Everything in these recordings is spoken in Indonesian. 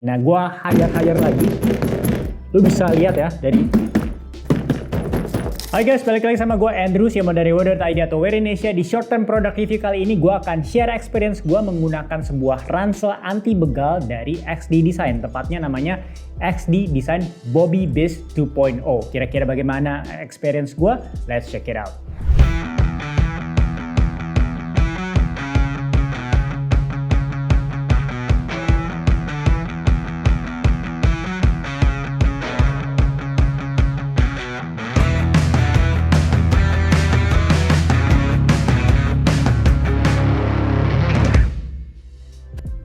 Nah, gue hajar-hajar lagi. Lu bisa lihat ya dari... Hai guys, balik lagi sama gue Andrew, CMO dari Weather.id atau Wear Indonesia. Di short term product review kali ini gue akan share experience gue menggunakan sebuah ransel anti begal dari XD Design. Tepatnya namanya XD Design Bobby Biz 2.0. Kira-kira bagaimana experience gue? Let's check it out.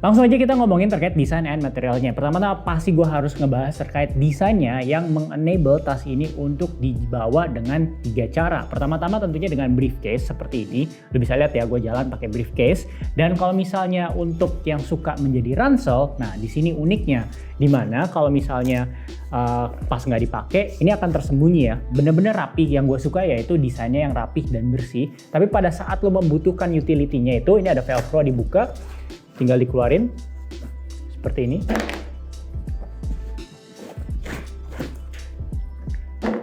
Langsung aja kita ngomongin terkait desain and materialnya. Pertama-tama pasti gue harus ngebahas terkait desainnya yang mengenable tas ini untuk dibawa dengan 3 cara. Pertama-tama tentunya dengan briefcase seperti ini. Lu bisa lihat ya, gue jalan pakai briefcase. Dan kalau misalnya untuk yang suka menjadi ransel, nah di sini uniknya. Dimana kalau misalnya pas nggak dipakai, ini akan tersembunyi ya. Bener-bener rapi. Yang gue suka yaitu desainnya yang rapih dan bersih. Tapi pada saat lo membutuhkan utility-nya itu, ini ada velcro dibuka. Tinggal dikeluarin seperti ini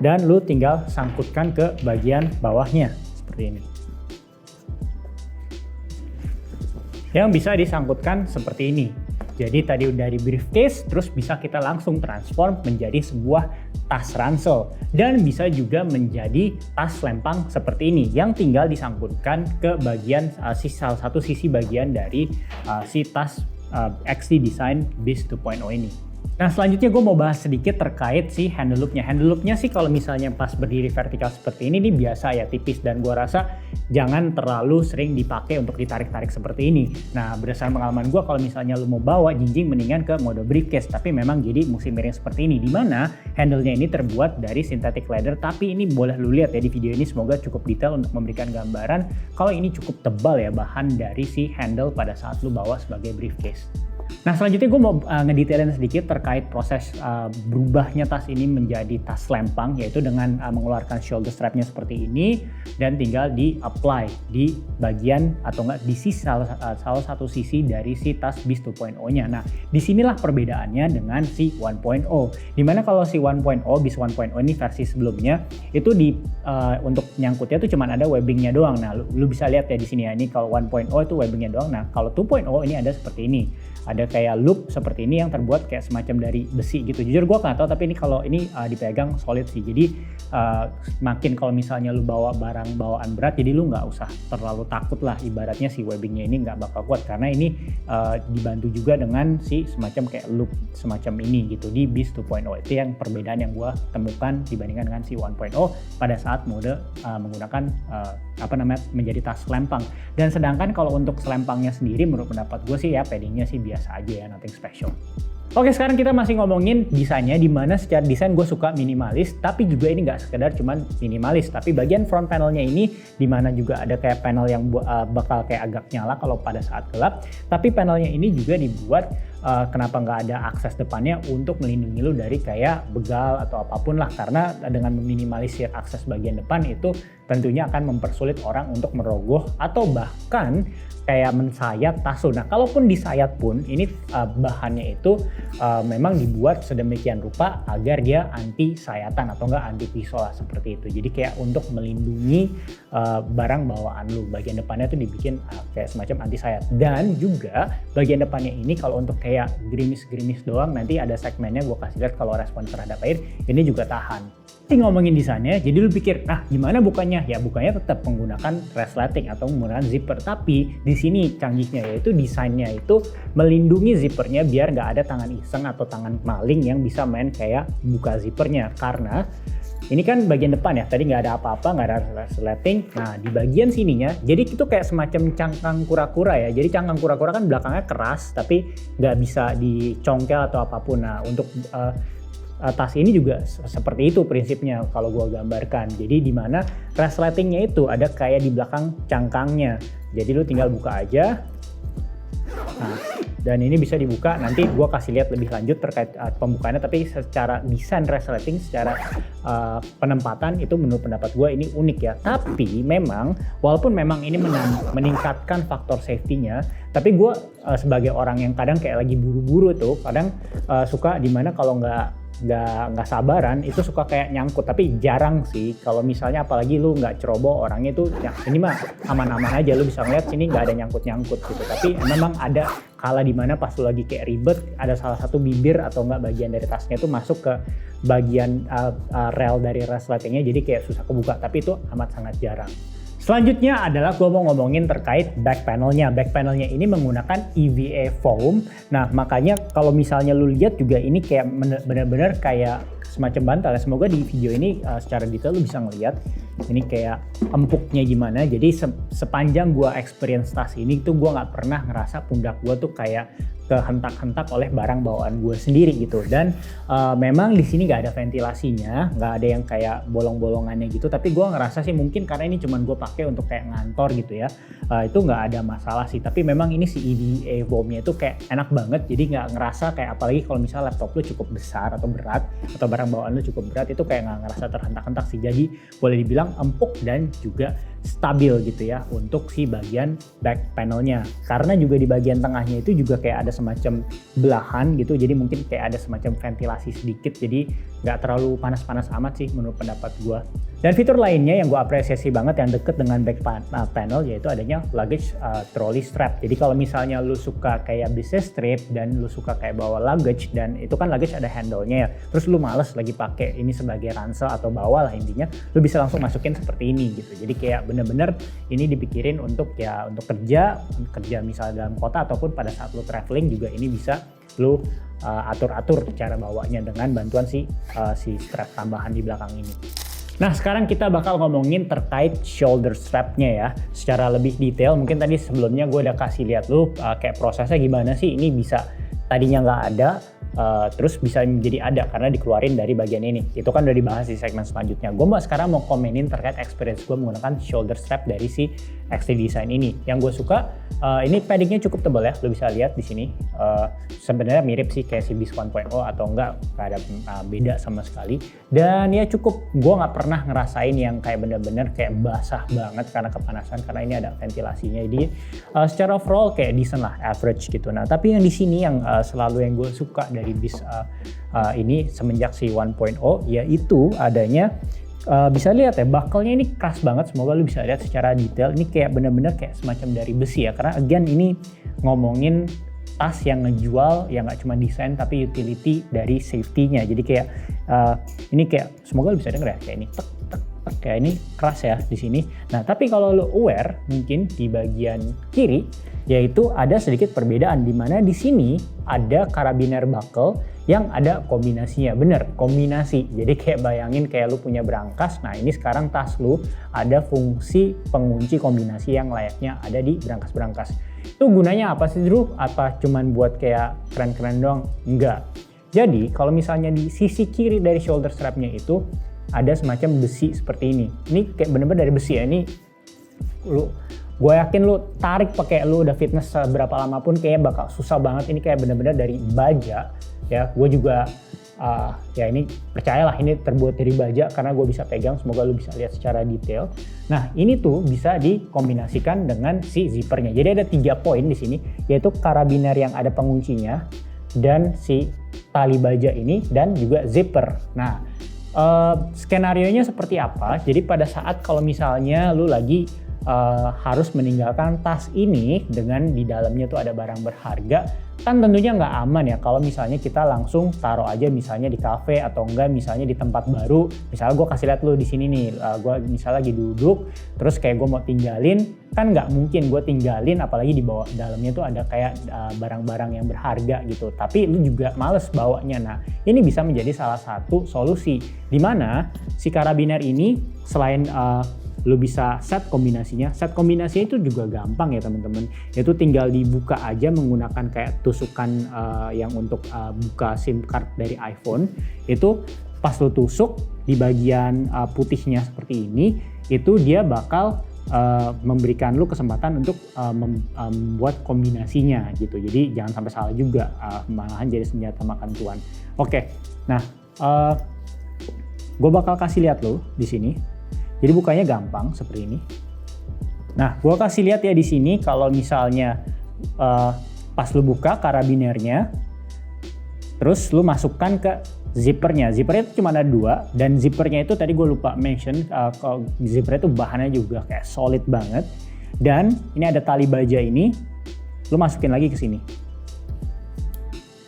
dan lu tinggal sangkutkan ke bagian bawahnya seperti ini, yang bisa disangkutkan seperti ini. Jadi tadi dari briefcase terus bisa kita langsung transform menjadi sebuah tas ransel dan bisa juga menjadi tas lempang seperti ini yang tinggal disangkutkan ke bagian salah satu sisi bagian dari si tas XD Design Biz 2.0 ini. Nah, selanjutnya gue mau bahas sedikit terkait si handle loopnya. Handle loopnya sih kalau misalnya pas berdiri vertikal seperti ini biasa ya, tipis, dan gue rasa jangan terlalu sering dipakai untuk ditarik-tarik seperti ini. Nah, berdasarkan pengalaman gue, kalau misalnya lu mau bawa jinjing mendingan ke mode briefcase, tapi memang jadi mesti miring seperti ini, dimana handle-nya ini terbuat dari synthetic leather, tapi ini boleh lu lihat ya di video ini, semoga cukup detail untuk memberikan gambaran kalau ini cukup tebal ya bahan dari si handle pada saat lu bawa sebagai briefcase. Nah, selanjutnya gue mau ngedetailin sedikit terkait proses berubahnya tas ini menjadi tas lempang, yaitu dengan mengeluarkan shoulder strapnya seperti ini dan tinggal di-apply di bagian atau enggak di sisi salah satu sisi dari si tas Biz 2.0-nya. Nah, disinilah perbedaannya dengan si 1.0. Dimana kalau si 1.0, Biz 1.0 ini versi sebelumnya, itu untuk nyangkutnya tuh cuman ada webbingnya doang. Nah, lu bisa lihat ya di sini ya, ini kalau 1.0 itu webbingnya doang. Nah, kalau 2.0 ini ada seperti ini. Ada kayak loop seperti ini yang terbuat kayak semacam dari besi gitu. Jujur gue nggak tahu, tapi ini kalau ini dipegang solid sih. Jadi makin kalau misalnya lu bawa barang bawaan berat, jadi lu nggak usah terlalu takut lah. Ibaratnya si webbingnya ini nggak bakal kuat karena ini dibantu juga dengan si semacam kayak loop semacam ini gitu di Biz 2.0. Itu yang perbedaan yang gue temukan dibandingkan dengan si 1.0 pada saat mode menggunakan menjadi tas selempang. Dan sedangkan kalau untuk selempangnya sendiri, menurut pendapat gue sih ya paddingnya sih biasa aja ya, nothing special. Oke, sekarang kita masih ngomongin desainnya, dimana secara desain gue suka minimalis, tapi juga ini nggak sekedar cuman minimalis, tapi bagian front panelnya ini dimana juga ada kayak panel yang bakal kayak agak nyala kalau pada saat gelap, tapi panelnya ini juga dibuat kenapa nggak ada akses depannya untuk melindungi lu dari kayak begal atau apapun lah, karena dengan meminimalisir akses bagian depan itu tentunya akan mempersulit orang untuk merogoh atau bahkan kayak mensayat tas. Nah, kalaupun disayat pun ini bahannya itu memang dibuat sedemikian rupa agar dia anti sayatan atau enggak anti pisau lah seperti itu. Jadi kayak untuk melindungi barang bawaan lu, bagian depannya tuh dibikin kayak semacam anti sayat. Dan juga bagian depannya ini kalau untuk kayak gerimis-gerimis doang, nanti ada segmennya gue kasih lihat kalau respon terhadap air ini juga tahan. Ngomongin desainnya, jadi lu pikir, nah gimana bukanya? Ya bukanya tetap menggunakan resleting atau menggunakan zipper, tapi di sini canggihnya yaitu desainnya itu melindungi zippernya biar nggak ada tangan iseng atau tangan maling yang bisa main kayak buka zippernya, karena ini kan bagian depan ya, tadi nggak ada apa-apa, nggak ada resleting. Nah di bagian sininya, jadi itu kayak semacam cangkang kura-kura ya. Jadi cangkang kura-kura kan belakangnya keras, tapi nggak bisa dicongkel atau apapun. Nah untuk tas ini juga seperti itu prinsipnya kalau gue gambarkan. Jadi di mana resletingnya itu ada kayak di belakang cangkangnya. Jadi lu tinggal buka aja. Nah, Dan ini bisa dibuka, nanti gue kasih lihat lebih lanjut terkait pembukaannya, tapi secara desain resleting, secara penempatan itu menurut pendapat gue ini unik ya. Tapi memang walaupun memang ini meningkatkan faktor safety-nya, tapi gue sebagai orang yang kadang kayak lagi buru-buru tuh, kadang suka dimana kalau nggak sabaran itu suka kayak nyangkut, tapi jarang sih. Kalau misalnya apalagi lu nggak ceroboh orangnya tuh ya ini mah aman-aman aja, lu bisa ngeliat sini nggak ada nyangkut-nyangkut gitu. Tapi memang ada kala dimana pas lu lagi kayak ribet, ada salah satu bibir atau enggak bagian dari tasnya itu masuk ke bagian rel dari resletingnya, jadi kayak susah kebuka, tapi itu amat sangat jarang. Selanjutnya adalah gue mau ngomongin terkait back panelnya. Back panelnya ini menggunakan EVA foam. Nah makanya kalau misalnya lu lihat juga ini kayak bener-bener kayak semacam bantal ya. Semoga di video ini secara detail lu bisa ngelihat ini kayak empuknya gimana. Jadi sepanjang gue experience tas ini tuh gue nggak pernah ngerasa pundak gue tuh kayak kehentak-hentak oleh barang bawaan gue sendiri gitu. Dan memang di sini nggak ada ventilasinya, nggak ada yang kayak bolong-bolongannya gitu. Tapi gue ngerasa sih mungkin karena ini cuman gue pakai untuk kayak ngantor gitu ya, itu nggak ada masalah sih. Tapi memang ini si EVA foamnya itu kayak enak banget, jadi nggak ngerasa kayak, apalagi kalau misalnya laptop lu cukup besar atau berat atau barang bawaan lu cukup berat, itu kayak nggak ngerasa terhentak-hentak sih. Jadi boleh dibilang empuk dan juga stabil gitu ya untuk si bagian back panelnya. Karena juga di bagian tengahnya itu juga kayak ada semacam belahan gitu, jadi mungkin kayak ada semacam ventilasi sedikit, jadi nggak terlalu panas-panas amat sih menurut pendapat gue. Dan fitur lainnya yang gue apresiasi banget yang deket dengan back panel yaitu adanya luggage trolley strap. Jadi kalau misalnya lu suka kayak business trip dan lu suka kayak bawa luggage, dan itu kan luggage ada handle-nya ya, terus lu males lagi pakai ini sebagai ransel atau bawa lah intinya, lu bisa langsung masukin seperti ini gitu. Jadi kayak bener-bener ini dipikirin untuk kerja misalnya dalam kota ataupun pada saat lu traveling juga ini bisa lu atur-atur cara bawanya dengan bantuan si strap tambahan di belakang ini. Nah sekarang kita bakal ngomongin terkait shoulder strapnya ya secara lebih detail. Mungkin tadi sebelumnya gue udah kasih lihat lu kayak prosesnya gimana sih ini bisa tadinya nggak ada terus bisa menjadi ada karena dikeluarin dari bagian ini. Itu kan udah dibahas di segmen selanjutnya. Gue sekarang mau komenin terkait experience gue menggunakan shoulder strap dari si XT Design ini. Yang gue suka ini paddingnya cukup tebal ya, lo bisa lihat di sini. Sebenarnya mirip sih kayak si Beast 1.0 atau enggak ada beda sama sekali. Dan ya cukup, gue nggak pernah ngerasain yang kayak bener-bener kayak basah banget karena kepanasan, karena ini ada ventilasinya. Jadi secara overall kayak decent lah, average gitu. Nah tapi yang di sini yang selalu yang gue suka dari Beast ini semenjak si 1.0 yaitu adanya bisa lihat ya, buckle-nya ini keras banget. Semoga lu bisa lihat secara detail. Ini kayak bener-bener kayak semacam dari besi ya. Karena again ini ngomongin tas yang ngejual yang nggak cuma desain tapi utility dari safety-nya. Jadi kayak ini kayak semoga lu bisa denger ya, kayak ini tek tek tek, kayak ini keras ya di sini. Nah tapi kalau lu aware mungkin di bagian kiri yaitu ada sedikit perbedaan, di mana di sini ada karabiner buckle yang ada kombinasinya. Bener, kombinasi. Jadi kayak bayangin kayak lu punya berangkas, nah ini sekarang tas lu ada fungsi pengunci kombinasi yang layaknya ada di berangkas-berangkas. Itu gunanya apa sih Drew? Apa cuman buat kayak keren-keren doang? Enggak. Jadi kalau misalnya di sisi kiri dari shoulder strapnya itu ada semacam besi seperti ini. Ini kayak bener-bener dari besi ya. Ini gue yakin lu tarik pakai lu udah fitness seberapa lama pun kayaknya bakal susah banget. Ini kayak bener-bener dari baja ya. Gue juga ya ini percayalah ini terbuat dari baja karena gue bisa pegang. Semoga lu bisa lihat secara detail. Nah ini tuh bisa dikombinasikan dengan si zippernya. Jadi ada 3 poin di sini, yaitu karabiner yang ada penguncinya dan si tali baja ini dan juga zipper. Nah skenarionya seperti apa? Jadi pada saat kalau misalnya lu lagi harus meninggalkan tas ini dengan di dalamnya tuh ada barang berharga, kan tentunya nggak aman ya kalau misalnya kita langsung taruh aja misalnya di kafe atau enggak misalnya di tempat baru. Misalnya gue kasih lihat lu di sini nih, gue misalnya lagi duduk terus kayak gue mau tinggalin, kan nggak mungkin gue tinggalin apalagi di bawah dalamnya tuh ada kayak barang-barang yang berharga gitu, tapi lu juga males bawanya. Nah ini bisa menjadi salah satu solusi di mana si karabiner ini selain lu bisa set kombinasinya. Set kombinasinya itu juga gampang ya teman-teman. Itu tinggal dibuka aja menggunakan kayak tusukan yang untuk buka SIM card dari iPhone. Itu pas lu tusuk di bagian putihnya seperti ini, itu dia bakal memberikan lu kesempatan untuk membuat kombinasinya gitu. Jadi jangan sampai salah juga, malahan jadi senjata makan tuan. Oke, nah gue bakal kasih lihat lu di sini. Jadi bukanya gampang seperti ini. Nah, gue kasih lihat ya di sini kalau misalnya pas lu buka karabinernya, terus lu masukkan ke zippernya. Zippernya itu cuma ada 2 dan zippernya itu tadi gue lupa mention kalau zippernya itu bahannya juga kayak solid banget. Dan ini ada tali baja ini, lu masukin lagi ke sini.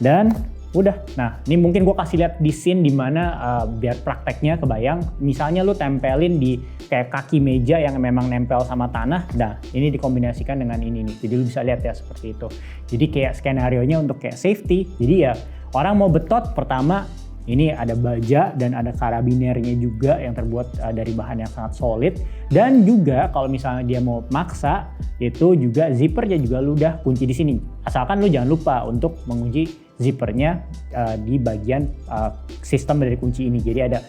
Dan udah. Nah, ini mungkin gue kasih lihat di scene dimana biar prakteknya kebayang. Misalnya lu tempelin di kayak kaki meja yang memang nempel sama tanah. Nah, ini dikombinasikan dengan ini nih. Jadi lu bisa lihat ya seperti itu. Jadi kayak skenario-nya untuk kayak safety. Jadi ya orang mau betot pertama ini ada baja dan ada karabinernya juga yang terbuat dari bahan yang sangat solid. Dan juga kalau misalnya dia mau maksa itu juga zippernya juga lu udah kunci di sini. Asalkan lu jangan lupa untuk mengunci zippernya di bagian sistem dari kunci ini. Jadi ada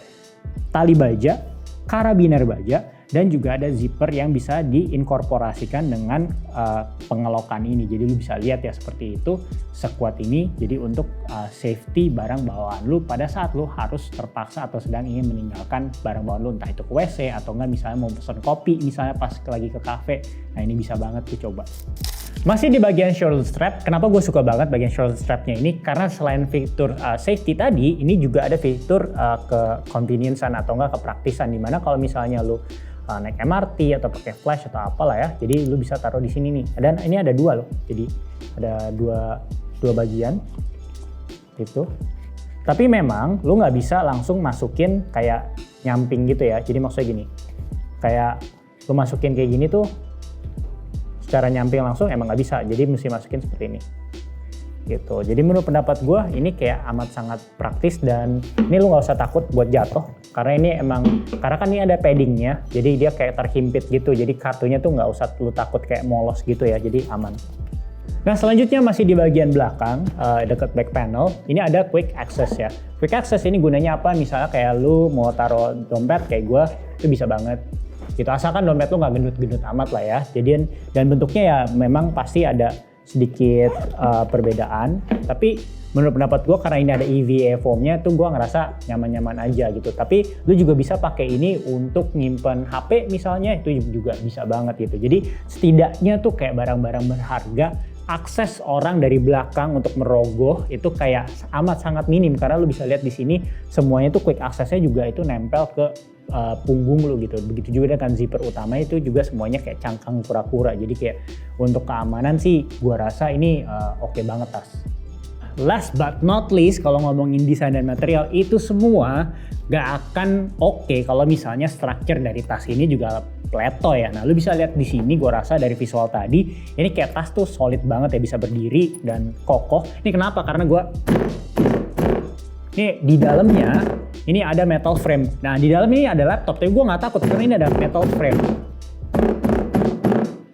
tali baja, karabiner baja, dan juga ada zipper yang bisa diinkorporasikan dengan pengelokan ini. Jadi lu bisa lihat ya seperti itu, sekuat ini. Jadi untuk safety barang bawaan lu pada saat lu harus terpaksa atau sedang ingin meninggalkan barang bawaan lu, entah itu ke WC atau enggak misalnya mau pesen kopi misalnya pas lagi ke cafe. Nah, ini bisa banget tuh coba. Masih di bagian shoulder strap, kenapa gue suka banget bagian shoulder strapnya ini? Karena selain fitur safety tadi, ini juga ada fitur ke-convenience-an atau enggak kepraktisan. Dimana kalau misalnya lu naik MRT atau pakai flash atau apalah ya, jadi lu bisa taruh di sini nih. Dan ini ada 2 loh, jadi ada dua bagian gitu. Tapi memang lu nggak bisa langsung masukin kayak nyamping gitu ya. Jadi maksudnya gini, kayak lu masukin kayak gini tuh secara nyamping langsung emang nggak bisa, jadi mesti masukin seperti ini gitu. Jadi menurut pendapat gue ini kayak amat sangat praktis dan ini lu nggak usah takut buat jatuh karena ini karena kan ini ada paddingnya, jadi dia kayak terhimpit gitu, jadi kartunya tuh nggak usah lu takut kayak molos gitu ya, jadi aman. Nah, selanjutnya masih di bagian belakang dekat back panel ini ada quick access ya. Quick access ini gunanya apa? Misalnya kayak lu mau taruh dompet kayak gue itu bisa banget gitu, asalkan dompet lu nggak gendut-gendut amat lah ya. Jadi dan bentuknya ya memang pasti ada sedikit perbedaan, tapi menurut pendapat gue karena ini ada EVA foamnya tuh gue ngerasa nyaman-nyaman aja gitu. Tapi lu juga bisa pakai ini untuk nyimpen HP misalnya, itu juga bisa banget gitu. Jadi setidaknya tuh kayak barang-barang berharga, akses orang dari belakang untuk merogoh itu kayak amat sangat minim karena lu bisa lihat di sini semuanya tuh quick accessnya juga itu nempel ke punggung lu gitu. Begitu juga dengan zipper utama itu juga semuanya kayak cangkang kura-kura. Jadi kayak untuk keamanan sih gua rasa ini oke banget tas. Last but not least, kalau ngomongin desain dan material itu semua gak akan oke kalau misalnya structure dari tas ini juga pleto ya. Nah, lu bisa lihat di sini gua rasa dari visual tadi ini kayak tas tuh solid banget ya, bisa berdiri dan kokoh. Ini kenapa? Karena ini di dalamnya ini ada metal frame. Nah, di dalam ini ada laptop, tapi gue nggak takut karena ini ada metal frame.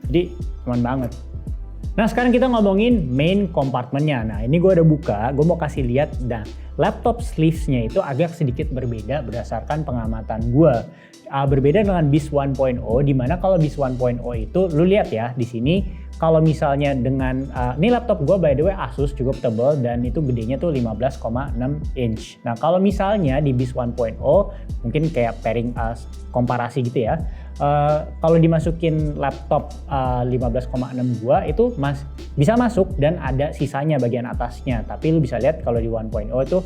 Jadi aman banget. Nah, sekarang kita ngomongin main compartmentnya. Nah, ini gue udah buka, gue mau kasih lihat. Nah, laptop sleeves-nya itu agak sedikit berbeda berdasarkan pengamatan gue. Berbeda dengan BIS 1.0, dimana kalau BIS 1.0 itu, lu lihat ya di sini. Kalau misalnya dengan, ini laptop gue by the way Asus cukup tebal dan itu gedenya tuh 15,6 inch. Nah, kalau misalnya di BIS 1.0 mungkin kayak pairing komparasi gitu ya. Kalau dimasukin laptop 15,6 gua itu bisa masuk dan ada sisanya bagian atasnya. Tapi lu bisa lihat kalau di 1.0 itu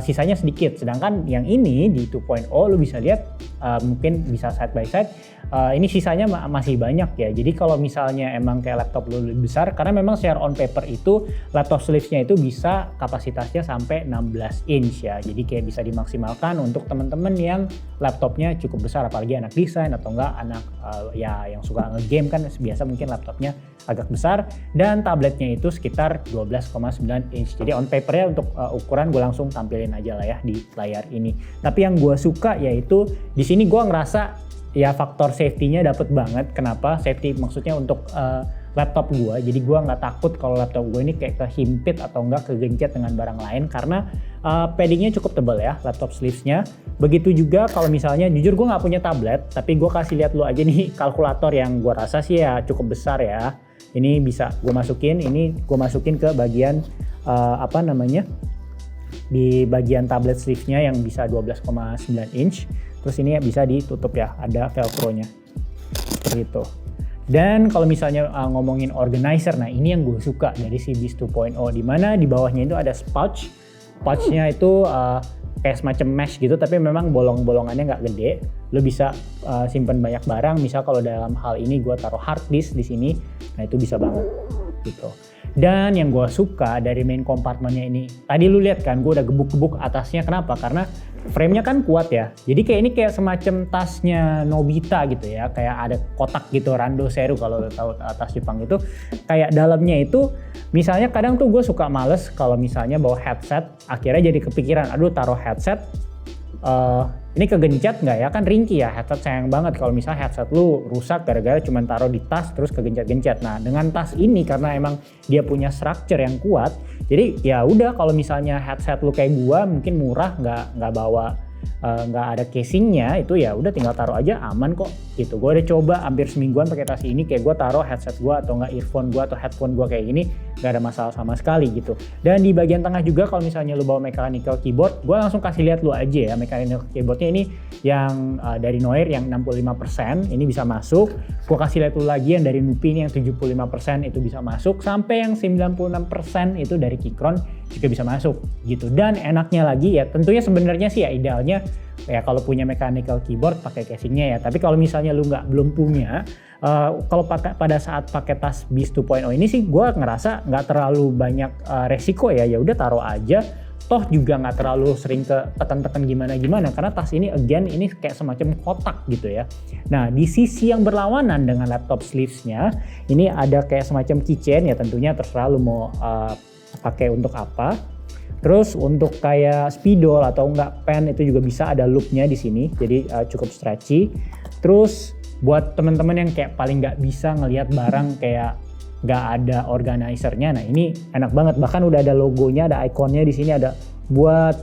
sisanya sedikit. Sedangkan yang ini di 2.0 lu bisa lihat mungkin bisa side by side. Ini sisanya masih banyak ya. Jadi kalau misalnya emang kayak laptop lu lebih besar, karena memang secara on paper itu laptop sleeves-nya itu bisa kapasitasnya sampai 16 inch ya. Jadi kayak bisa dimaksimalkan untuk teman-teman yang laptopnya cukup besar, apalagi anak desain atau enggak anak ya yang suka nge-game kan biasa mungkin laptopnya agak besar, dan tabletnya itu sekitar 12,9 inch. Jadi on papernya untuk ukuran gue langsung tampilin aja lah ya di layar ini. Tapi yang gue suka yaitu di sini gue ngerasa ya faktor safety-nya dapet banget. Kenapa? Safety maksudnya untuk laptop gue. Jadi gue nggak takut kalau laptop gue ini kayak kehimpit atau enggak kegencet dengan barang lain karena paddingnya cukup tebal ya laptop sleeves-nya. Begitu juga kalau misalnya, jujur gue nggak punya tablet, tapi gue kasih lihat lu aja nih kalkulator yang gue rasa sih ya cukup besar ya. Ini bisa gue masukin, ini gue masukin ke bagian di bagian tablet sleeve-nya yang bisa 12,9 inch. Terus ini bisa ditutup ya, ada velcro-nya. Seperti itu. Dan kalau misalnya ngomongin organizer, nah ini yang gue suka dari si Beast 2.0, di mana di bawahnya itu ada pouch. Pouch-nya itu kayak semacam mesh gitu, tapi memang bolong-bolongannya nggak gede. Lo bisa simpan banyak barang. Misal kalau dalam hal ini gue taruh hard disk di sini, nah itu bisa banget gitu. Dan yang gue suka dari main compartmentnya ini, tadi lu lihat kan gue udah gebuk-gebuk atasnya, kenapa? Karena frame-nya kan kuat ya. Jadi kayak ini kayak semacam tasnya Nobita gitu ya, kayak ada kotak gitu, Rando Seru kalau lo tahu tas Jepang itu. Kayak dalamnya itu, misalnya kadang tuh gue suka males kalau misalnya bawa headset, akhirnya jadi kepikiran, aduh taruh headset, ini kegencet nggak ya? Kan ringkih ya headset, sayang banget kalau misalnya headset lu rusak gara-gara cuma taruh di tas terus kegencet-gencet. Nah dengan tas ini karena emang dia punya structure yang kuat, jadi ya udah kalau misalnya headset lu kayak gua mungkin murah, nggak bawa nggak ada casingnya, itu ya udah tinggal taruh aja, aman kok gitu. Gue udah coba hampir semingguan pakai tas ini, kayak gue taruh headset gue atau nggak earphone gue atau headphone gue kayak gini, nggak ada masalah sama sekali gitu. Dan di bagian tengah juga kalau misalnya lu bawa mechanical keyboard, gue langsung kasih lihat lu aja ya, mechanical keyboardnya ini yang dari Noir yang 65% ini bisa masuk. Gue kasih lihat lu lagi yang dari Nupi ini yang 75% itu bisa masuk, sampai yang 96% itu dari Keychron juga bisa masuk gitu. Dan enaknya lagi ya, tentunya sebenarnya sih ya idealnya ya kalau punya mechanical keyboard pakai casingnya ya. Tapi kalau misalnya lu belum punya, kalau pada saat pakai tas Beast 2.0 ini sih gue ngerasa nggak terlalu banyak resiko ya. Ya udah taruh aja. Toh juga nggak terlalu sering tekan-tekan gimana-gimana, karena tas ini again ini kayak semacam kotak gitu ya. Nah di sisi yang berlawanan dengan laptop sleeves-nya ini ada kayak semacam keychain ya, tentunya terserah lu mau pakai untuk apa. Terus untuk kayak spidol atau enggak pen itu juga bisa, ada loopnya di sini, jadi cukup stretchy. Terus buat teman-teman yang kayak paling nggak bisa ngelihat barang kayak nggak ada organizernya, nah ini enak banget. Bahkan udah ada logonya, ada ikonnya di sini, ada buat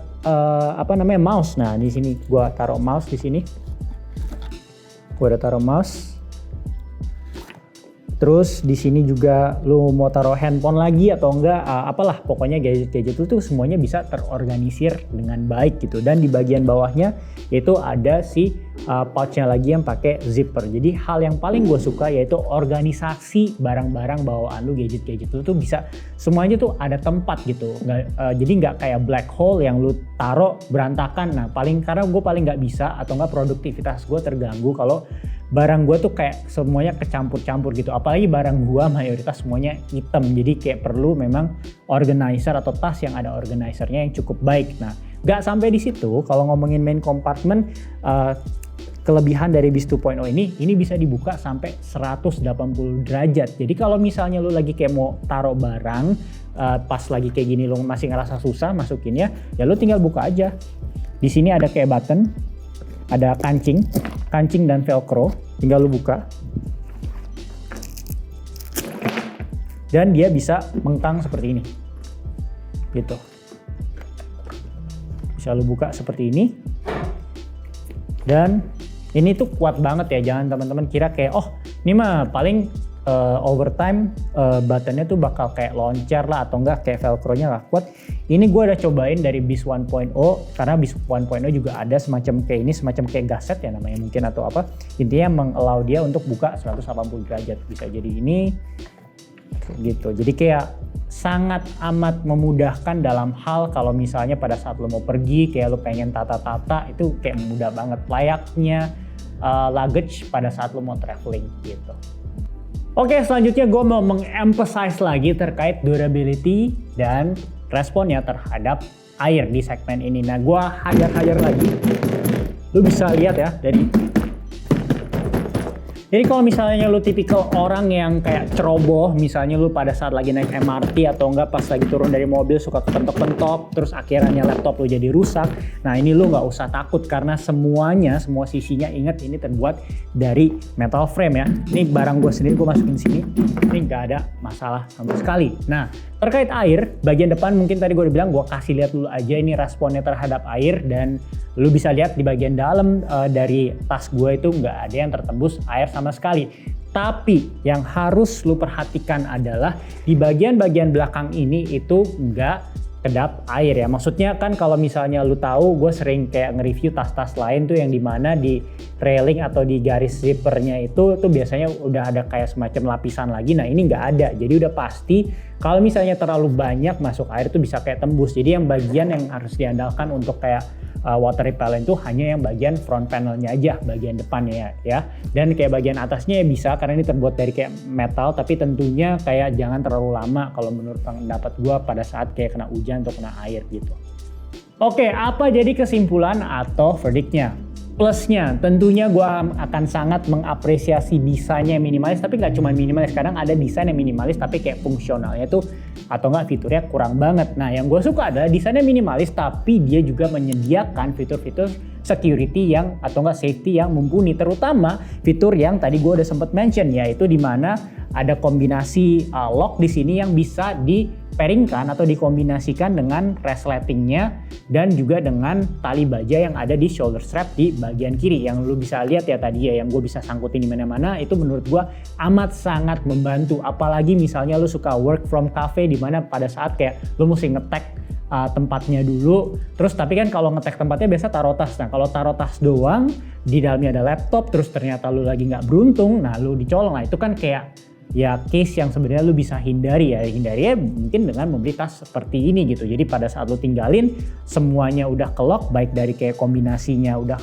mouse. Nah di sini gua taruh mouse di sini. Gua udah taruh mouse. Terus di sini juga lu mau taruh handphone lagi atau enggak, apalah pokoknya gadget-gadget itu semuanya bisa terorganisir dengan baik gitu. Dan di bagian bawahnya itu ada si pouch-nya lagi yang pakai zipper. Jadi hal yang paling gue suka yaitu organisasi barang-barang bawaan lu, gadget-gadget lu tuh bisa semuanya tuh ada tempat gitu. Jadi nggak kayak black hole yang lu taruh berantakan. Nah karena gue paling nggak bisa atau enggak produktivitas gue terganggu kalau barang gue tuh kayak semuanya kecampur-campur gitu. Apalagi barang gue mayoritas semuanya hitam. Jadi kayak perlu memang organizer atau tas yang ada organizernya yang cukup baik. Nah gak sampai di situ, kalau ngomongin main compartment, kelebihan dari Beast 2.0 ini bisa dibuka sampai 180 derajat. Jadi kalau misalnya lu lagi kayak mau taruh barang, pas lagi kayak gini lu masih ngerasa susah masukinnya, ya lu tinggal buka aja. Di sini ada kayak button, ada kancing dan velcro, tinggal lu buka. Dan dia bisa mengkang seperti ini. Gitu. Bisa lu buka seperti ini. Dan ini tuh kuat banget ya, jangan teman-teman kira kayak ini mah paling overtime buttonnya tuh bakal kayak loncat lah atau enggak kayak velcro-nya nggak kuat. Ini gue udah cobain dari Beast 1.0, karena Beast 1.0 juga ada semacam kayak ini, semacam kayak gasket ya namanya mungkin atau apa. Intinya meng-allow dia untuk buka 180 derajat, bisa jadi ini gitu. Jadi kayak sangat amat memudahkan dalam hal kalau misalnya pada saat lo mau pergi kayak lo pengen tata-tata, itu kayak mudah banget, layaknya luggage pada saat lo mau traveling gitu. Oke, selanjutnya gue mau meng-emphasize lagi terkait durability dan responnya terhadap air di segmen ini. Nah, gue hajar lagi. Lu bisa lihat ya dari Jadi kalau misalnya lu tipikal orang yang kayak ceroboh, misalnya lu pada saat lagi naik MRT atau enggak pas lagi turun dari mobil suka kepentok-pentok, terus akhirnya laptop lu jadi rusak. Nah ini lu nggak usah takut karena semua sisinya ingat ini terbuat dari metal frame ya. Ini barang gue sendiri gue masukin sini, ini nggak ada masalah sama sekali. Nah terkait air, bagian depan mungkin tadi gue udah bilang gue kasih lihat dulu aja ini responnya terhadap air, dan lu bisa lihat di bagian dalam dari tas gue itu nggak ada yang tertembus air sama sekali. Tapi yang harus lu perhatikan adalah di bagian-bagian belakang ini itu nggak kedap air ya. Maksudnya kan kalau misalnya lu tahu, gue sering kayak nge-review tas-tas lain tuh yang dimana di railing atau di garis zippernya itu tuh biasanya udah ada kayak semacam lapisan lagi. Nah ini nggak ada, jadi udah pasti kalau misalnya terlalu banyak masuk air tuh bisa kayak tembus. Jadi yang bagian yang harus diandalkan untuk kayak water repellent itu hanya yang bagian front panelnya aja, bagian depannya ya. Dan kayak bagian atasnya ya bisa karena ini terbuat dari kayak metal, tapi tentunya kayak jangan terlalu lama kalau menurut pendapat gue pada saat kayak kena hujan atau kena air gitu. Oke, apa jadi kesimpulan atau verdictnya? Plusnya tentunya gue akan sangat mengapresiasi desainnya yang minimalis, tapi nggak cuma minimalis, kadang ada desain yang minimalis tapi kayak fungsionalnya tuh atau enggak fiturnya kurang banget. Nah yang gue suka adalah desainnya minimalis tapi dia juga menyediakan fitur-fitur security yang atau enggak safety yang mumpuni, terutama fitur yang tadi gue udah sempat mention, yaitu dimana ada kombinasi lock di sini yang bisa di-pairingkan atau dikombinasikan dengan resletingnya dan juga dengan tali baja yang ada di shoulder strap di bagian kiri yang lu bisa lihat ya tadi ya, yang gue bisa sangkutin di mana-mana. Itu menurut gue amat sangat membantu, apalagi misalnya lu suka work from cafe di mana pada saat kayak lu mesti nge-tag tempatnya dulu, terus tapi kan kalau nge-tag tempatnya biasa taruh tas. Nah kalau taruh tas doang di dalamnya ada laptop, terus ternyata lu lagi nggak beruntung, nah lu dicolong, nah itu kan kayak ya case yang sebenarnya lu bisa hindari ya mungkin dengan membeli tas seperti ini gitu. Jadi pada saat lu tinggalin semuanya udah ke-lock, baik dari kayak kombinasinya udah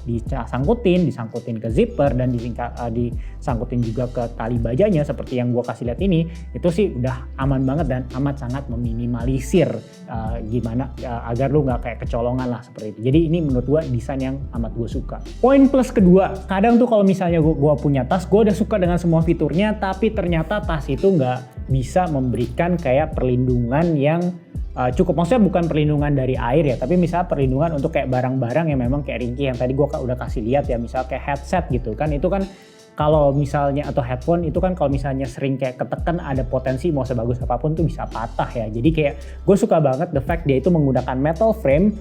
disangkutin ke zipper dan disangkutin juga ke tali bajanya seperti yang gua kasih lihat ini, itu sih udah aman banget dan amat sangat meminimalisir agar lu nggak kayak kecolongan lah seperti itu. Jadi ini menurut gua desain yang amat gua suka. Poin plus kedua, kadang tuh kalau misalnya gua punya tas, gua udah suka dengan semua fiturnya, tapi ternyata tas itu nggak bisa memberikan kayak perlindungan yang cukup. Maksudnya bukan perlindungan dari air ya, tapi misalnya perlindungan untuk kayak barang-barang yang memang kayak ringkih yang tadi gue udah kasih lihat ya, misalnya kayak headset gitu kan, itu kan kalau misalnya atau headphone itu kan kalau misalnya sering kayak ketekan ada potensi mau sebagus apapun tuh bisa patah ya. Jadi kayak gue suka banget the fact dia itu menggunakan metal frame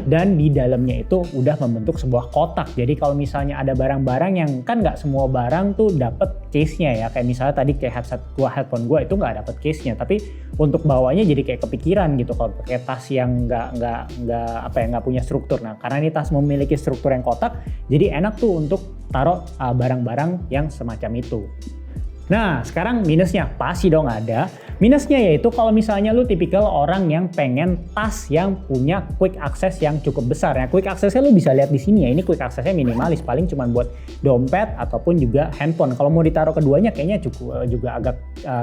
dan di dalamnya itu udah membentuk sebuah kotak. Jadi kalau misalnya ada barang-barang yang kan nggak semua barang tuh dapet case-nya ya, kayak misalnya tadi kayak headphone gue itu nggak dapet case-nya, tapi untuk bawanya jadi kayak kepikiran gitu kalau pakai tas yang nggak punya struktur. Nah karena ini tas memiliki struktur yang kotak, jadi enak tuh untuk taruh barang-barang yang semacam itu. Nah sekarang minusnya pasti dong ada. Minusnya yaitu kalau misalnya lu tipikal orang yang pengen tas yang punya quick access yang cukup besar. Nah quick accessnya lu bisa lihat di sini ya, ini quick accessnya minimalis, paling cuma buat dompet ataupun juga handphone. Kalau mau ditaruh keduanya kayaknya cukup juga agak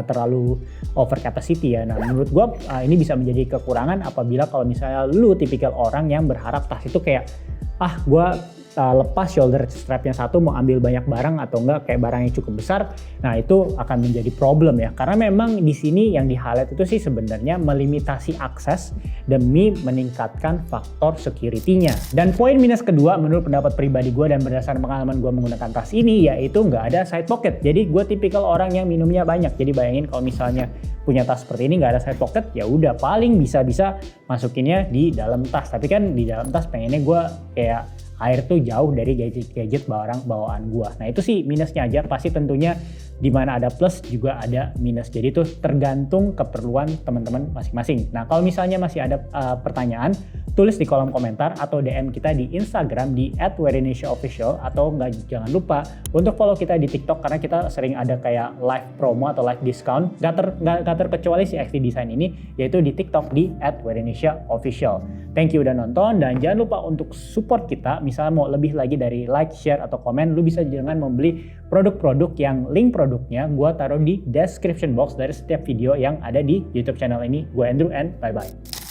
terlalu over capacity ya. Nah menurut gua ini bisa menjadi kekurangan apabila kalau misalnya lu tipikal orang yang berharap tas itu kayak gua lepas shoulder strapnya satu mau ambil banyak barang atau enggak kayak barang yang cukup besar. Nah itu akan menjadi problem ya, karena memang di sini yang di highlight itu sih sebenarnya melimitasi akses demi meningkatkan faktor security-nya. Dan poin minus kedua menurut pendapat pribadi gue dan berdasarkan pengalaman gue menggunakan tas ini yaitu nggak ada side pocket. Jadi gue tipikal orang yang minumnya banyak, jadi bayangin kalau misalnya punya tas seperti ini nggak ada side pocket, ya udah paling bisa masukinnya di dalam tas. Tapi kan di dalam tas pengennya gue kayak air tuh jauh dari gadget-gadget barang bawaan gua. Nah itu sih minusnya aja. Pasti tentunya di mana ada plus juga ada minus. Jadi itu tergantung keperluan teman-teman masing-masing. Nah kalau misalnya masih ada pertanyaan, tulis di kolom komentar atau DM kita di Instagram di @wearindonesiaofficial, atau jangan lupa untuk follow kita di TikTok karena kita sering ada kayak live promo atau live discount. Gak terkecuali si XT Design ini, yaitu di TikTok di @wearindonesiaofficial. Thank you udah nonton dan jangan lupa untuk support kita. Misalnya mau lebih lagi dari like, share, atau komen, lu bisa dengan membeli produk-produk yang link produknya gue taruh di description box dari setiap video yang ada di YouTube channel ini. Gue Andrew and bye-bye.